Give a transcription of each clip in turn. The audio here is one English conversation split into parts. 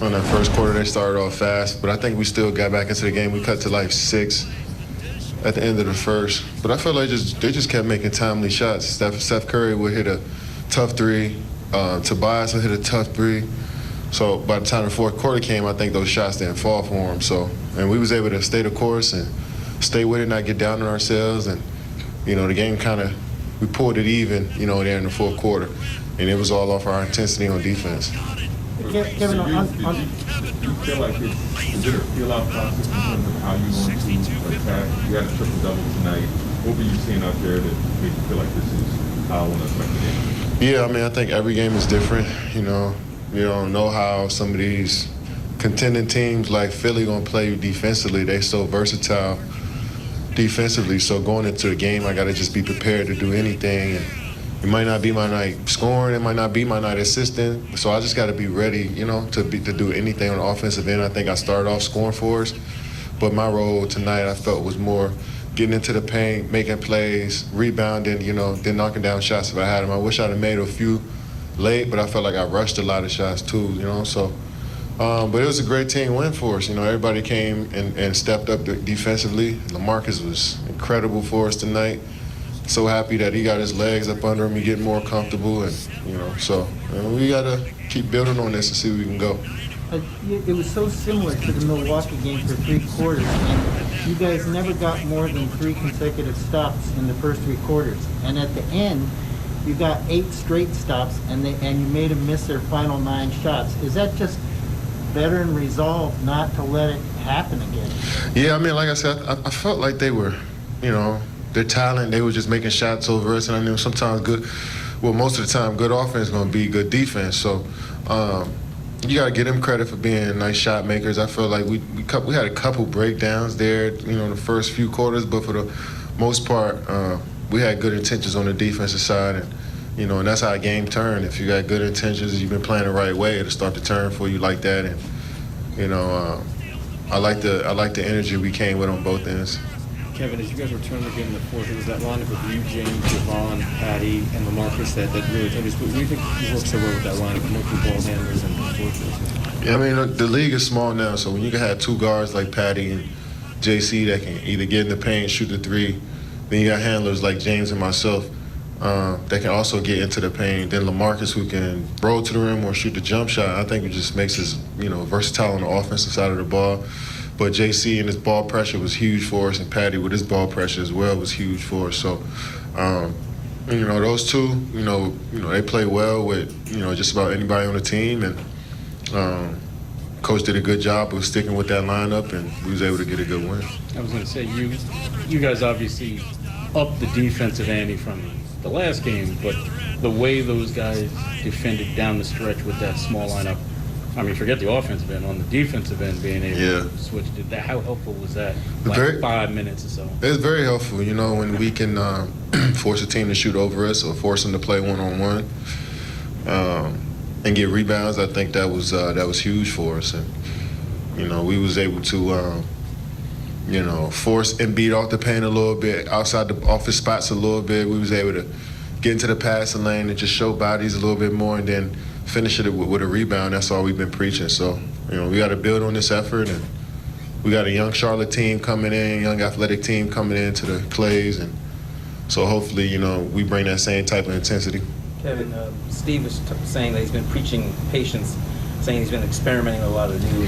On that first quarter, they started off fast, but I think we still got back into the game. We cut to like 6 at the end of the first. But I felt like they just kept making timely shots. Steph Curry would hit a tough three. Tobias would hit a tough three. So by the time the fourth quarter came, I think those shots didn't fall for him. So, and we was able to stay the course and stay with it, not get down on ourselves. And, the game we pulled it even, there in the fourth quarter. And it was all off our intensity on defense. Kevin, you feel like is it a feel-out process in terms of how you want to attack? You had a triple-double tonight. What were you seeing out there that made you feel like this is how I want to attack the game? Yeah, I mean, I think every game is different. You don't know how some of these contending teams like Philly going to play defensively. They're so versatile defensively. So going into the game, I got to just be prepared to do anything. And it might not be my night scoring. It might not be my night assisting. So I just got to be ready, to do anything on the offensive end. I think I started off scoring for us. But my role tonight, I felt, was more getting into the paint, making plays, rebounding, then knocking down shots if I had them. I wish I'd have made a few late, but I felt like I rushed a lot of shots too, so. But it was a great team win for us. Everybody came and stepped up defensively. LaMarcus was incredible for us tonight. So happy that he got his legs up under him. He getting more comfortable, and so we got to keep building on this and see where we can go. It was so similar to the Milwaukee game for 3 quarters, and you guys never got more than 3 consecutive stops in the first 3 quarters. And at the end, you got 8 straight stops, and you made them miss their final 9 shots. Is that just veteran resolve not to let it happen again? Yeah, I mean, like I said, I felt like they were, their talent, they were just making shots over us, and I knew sometimes most of the time, good offense is going to be good defense. So you got to give them credit for being nice shot makers. I feel like we had a couple breakdowns there, in the first few quarters, but for the most part, we had good intentions on the defensive side, and and that's how a game turned. If you got good intentions, you've been playing the right way, it'll start to turn for you like that. And I like the energy we came with on both ends. Kevin, as you guys returned the game in the fourth, it was that lineup of you, James, Durant, Patty, and LaMarcus that really took us. What do you think you worked so well with that lineup, multiple ball handlers and enforcers? Yeah, I mean, the league is small now, so when you can have 2 guards like Patty and JC that can either get in the paint, shoot the 3, then you got handlers like James and myself that can also get into the paint. Then LaMarcus, who can roll to the rim or shoot the jump shot. I think it just makes us, versatile on the offensive side of the ball. But JC and his ball pressure was huge for us, and Patty with his ball pressure as well was huge for us. So, those two, they play well with, just about anybody on the team, and coach did a good job of sticking with that lineup, and we was able to get a good win. I was going to say, you guys obviously upped the defensive ante from the last game, but the way those guys defended down the stretch with that small lineup, I mean, forget the offensive end, on the defensive end, being able to switch to that. How helpful was that? Like 5 minutes or so. It's very helpful, when we can force a team to shoot over us or force them to play one-on-one and get rebounds. I think that was huge for us, and we was able to force Embiid off the paint a little bit, outside the office spots a little bit. We was able to get into the passing lane and just show bodies a little bit more, and then finish it with a rebound. That's all we've been preaching. So, we got to build on this effort, and we got a young Charlotte team coming in, young athletic team coming into the Clays, and so hopefully, we bring that same type of intensity. Kevin, Steve was saying that he's been preaching patience, saying he's been experimenting with a lot of new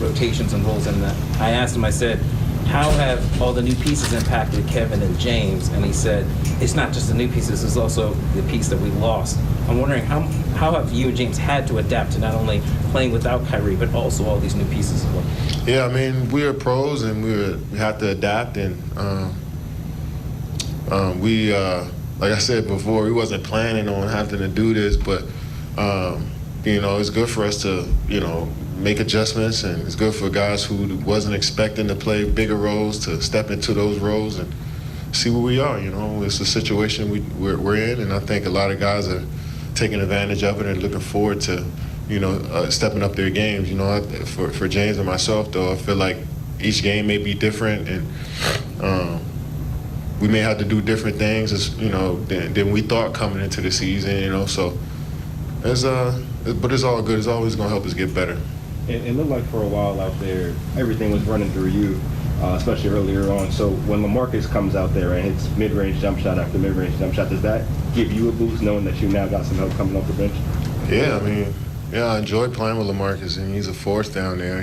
rotations and roles, and I asked him, I said, how have all the new pieces impacted Kevin and James? And he said, it's not just the new pieces, it's also the piece that we lost. I'm wondering, how have you and James had to adapt to not only playing without Kyrie, but also all these new pieces as well? Yeah, I mean, we're pros, and we have to adapt, and we, like I said before, we wasn't planning on having to do this, but, it's good for us to, make adjustments, and it's good for guys who wasn't expecting to play bigger roles to step into those roles and see where we are. It's a situation we're in, and I think a lot of guys are taking advantage of it and looking forward to, stepping up their games. For James and myself, though, I feel like each game may be different, and we may have to do different things, than we thought coming into the season. So but it's all good. It's always going to help us get better. It looked like for a while out there, everything was running through you, especially earlier on. So when LaMarcus comes out there and hits mid-range jump shot after mid-range jump shot, does that give you a boost knowing that you now got some help coming off the bench? Yeah, I mean, I enjoy playing with LaMarcus, and he's a force down there.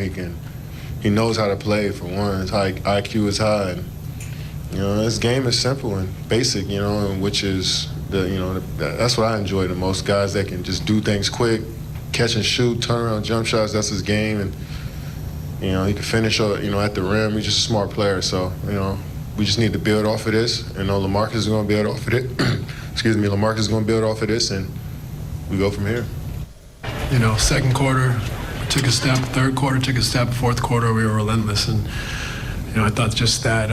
He knows how to play, for one. His IQ is high, and his game is simple and basic, and which is that's what I enjoy the most. Guys that can just do things quick, catch and shoot, turn around jump shots. That's his game, and he can finish at the rim. He's just a smart player, so we just need to build off of this. LaMarcus is going to build off of it. Excuse me, LaMarcus is going to build off of this, and we go from here. Second quarter took a step, third quarter took a step, fourth quarter we were relentless, and I thought just that.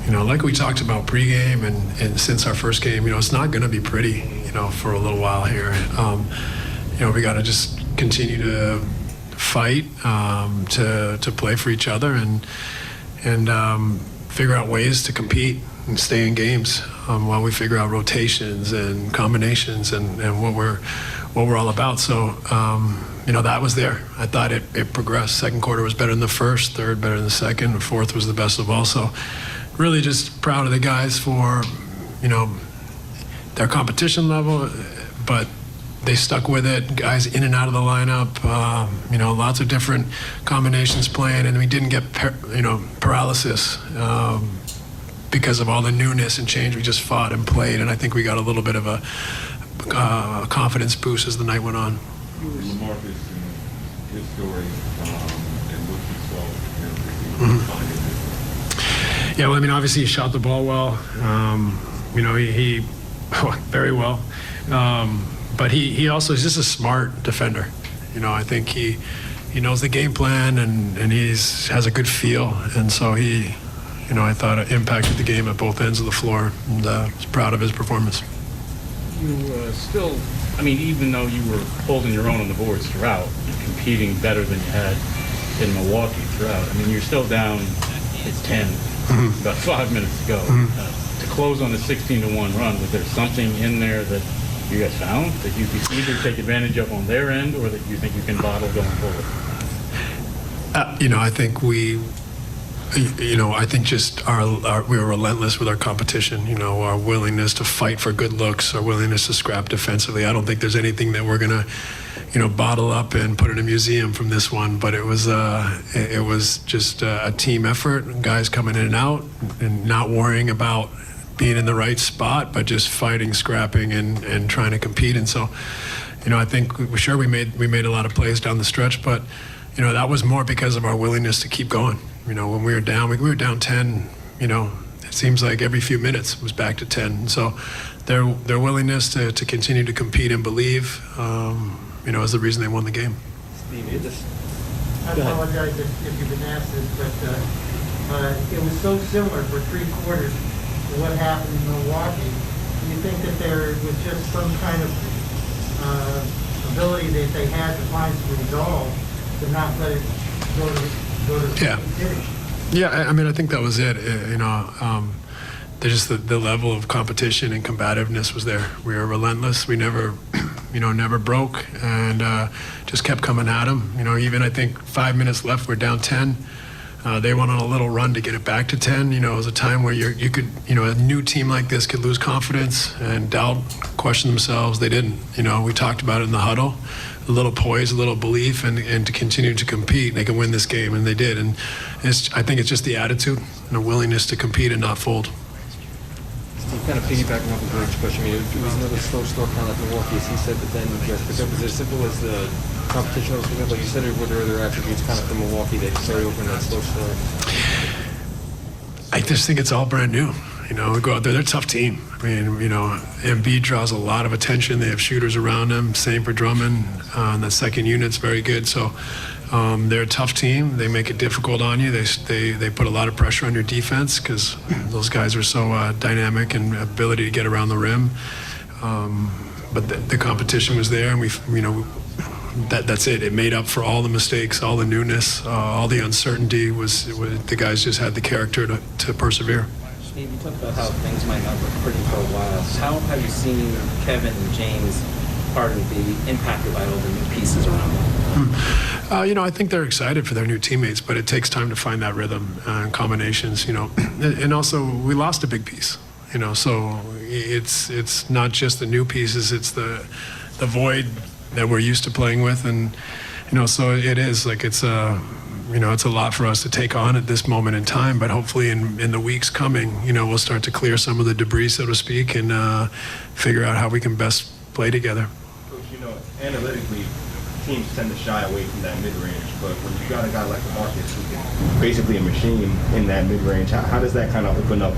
Like we talked about pregame and since our first game, it's not going to be pretty, for a little while here. We got to just continue to fight, to play for each other and figure out ways to compete and stay in games while we figure out rotations and combinations and what we're all about. So, that was there. I thought it progressed. Second quarter was better than the first, third better than the second, and fourth was the best of all. So really just proud of the guys for, their competition level, but they stuck with it. Guys in and out of the lineup, lots of different combinations playing, and we didn't get, paralysis because of all the newness and change. We just fought and played, and I think we got a little bit of a confidence boost as the night went on. LaMarcus and his story and what you saw, Yeah, well, obviously he shot the ball well. He very well. But he also is just a smart defender. I think he knows the game plan and has a good feel. And so I thought it impacted the game at both ends of the floor, and was proud of his performance. You still, even though you were holding your own on the boards throughout, competing better than you had in Milwaukee throughout. You're still down at 10, about 5 minutes to go. To close on a 16-1 run, was there something in there that you guys found that you could either take advantage of on their end, or that you think you can bottle going forward? I think I think just we were relentless with our competition. Our willingness to fight for good looks, our willingness to scrap defensively. I don't think there's anything that we're gonna, bottle up and put in a museum from this one. But it was just a team effort. Guys coming in and out, and not worrying about being in the right spot, but just fighting, scrapping, and trying to compete. And so, I think we made a lot of plays down the stretch, but that was more because of our willingness to keep going. When we were down 10, it seems like every few minutes was back to 10. And so their willingness to continue to compete and believe, is the reason they won the game. I apologize if you've been asked this, but it was so similar for 3 quarters to what happened in Milwaukee. Do you think that there was just some kind of ability that they had to find some resolve to not let it go to Yeah. finish? Yeah, I think that was it. Just the level of competition and combativeness was there. We were relentless. We never broke, and just kept coming at them. Even I think 5 minutes left, we're down 10. They went on a little run to get it back to 10. It was a time where you could, a new team like this could lose confidence and doubt, question themselves. They didn't. We talked about it in the huddle. A little poise, a little belief, and to continue to compete. They can win this game, and they did. And I think it's just the attitude and a willingness to compete and not fold. Steve, kind of piggybacking off of Greg's question, it was another slow start kind of like Milwaukee, as he said, but then you guys picked up. Is it as simple as the competition was picking up? Like you said, were there other attributes kind of from Milwaukee that carry over in that slow start? I just think it's all brand new. We go out there, they're a tough team. Embiid draws a lot of attention. They have shooters around him. Same for Drummond. That second unit's very good. So they're a tough team. They make it difficult on you. They put a lot of pressure on your defense because those guys are so dynamic and ability to get around the rim. But the competition was there, and that's it. It made up for all the mistakes, all the newness, all the uncertainty. The guys just had the character to persevere. Steve, you talked about how things might not look pretty for a while. How have you seen Kevin and James Harden be impacted by all the new pieces around them? I think they're excited for their new teammates, but it takes time to find that rhythm and combinations, And also, we lost a big piece, so it's not just the new pieces, it's the void that we're used to playing with. And, so it is like it's a lot for us to take on at this moment in time, but hopefully in the weeks coming, we'll start to clear some of the debris, so to speak, and figure out how we can best play together. Coach, analytically, teams tend to shy away from that mid-range, but when you got a guy like LaMarcus who can basically a machine in that mid-range, how does that kind of open up